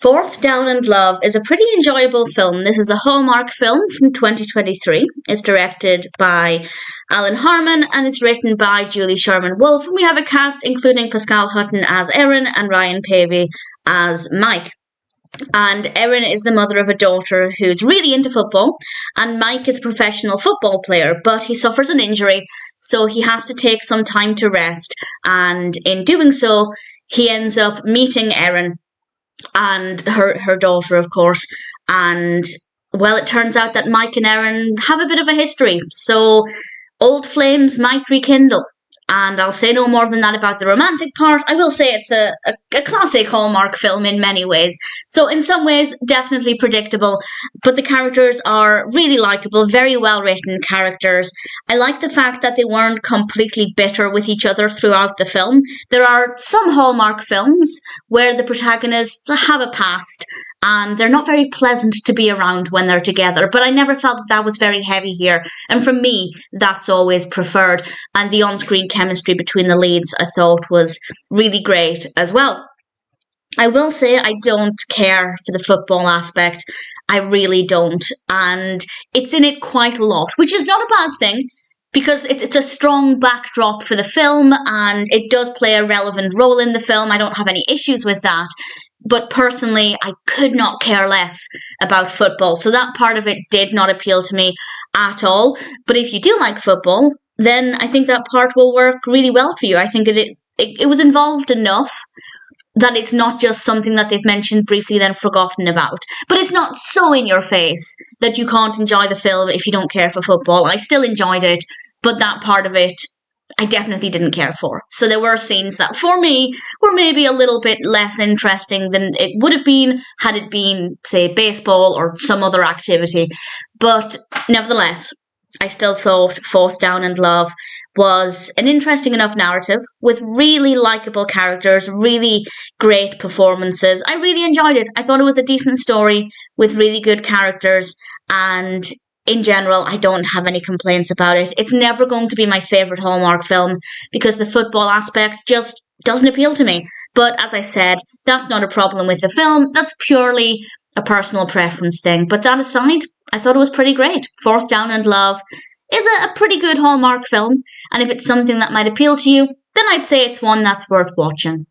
Fourth Down and Love is a pretty enjoyable film. This is a Hallmark film from 2023. It's directed by Allan Harmon and it's written by Julie Sherman Wolfe. And we have a cast including Pascale Hutton as Erin and Ryan Paevey as Mike. And Erin is the mother of a daughter who's really into football, and Mike is a professional football player, but he suffers an injury, so he has to take some time to rest. And in doing so, he ends up meeting Erin and her daughter, of course, and well, it turns out that Mike and Erin have a bit of a history, so old flames might rekindle. And I'll say no more than that about the romantic part. I will say it's a classic Hallmark film in many ways. So in some ways, definitely predictable. But the characters are really likeable, very well written characters. I like the fact that they weren't completely bitter with each other throughout the film. There are some Hallmark films where the protagonists have a past and they're not very pleasant to be around when they're together. But I never felt that was very heavy here. And for me, that's always preferred. And the on-screen chemistry between the leads, I thought, was really great as well. I will say I don't care for the football aspect. I really don't. And it's in it quite a lot, which is not a bad thing, because it's a strong backdrop for the film and it does play a relevant role in the film. I don't have any issues with that. But personally, I could not care less about football. So that part of it did not appeal to me at all. But if you do like football, then I think that part will work really well for you. I think it was involved enough that it's not just something that they've mentioned briefly then forgotten about. But it's not so in your face that you can't enjoy the film if you don't care for football. I still enjoyed it, but that part of it I definitely didn't care for. So there were scenes that, for me, were maybe a little bit less interesting than it would have been had it been, say, baseball or some other activity. But nevertheless, I still thought Fourth Down and Love was an interesting enough narrative with really likeable characters, really great performances. I really enjoyed it. I thought it was a decent story with really good characters, and in general, I don't have any complaints about it. It's never going to be my favourite Hallmark film because the football aspect just doesn't appeal to me. But as I said, that's not a problem with the film. That's purely a personal preference thing. But that aside, I thought it was pretty great. Fourth Down and Love is a pretty good Hallmark film. And if it's something that might appeal to you, then I'd say it's one that's worth watching.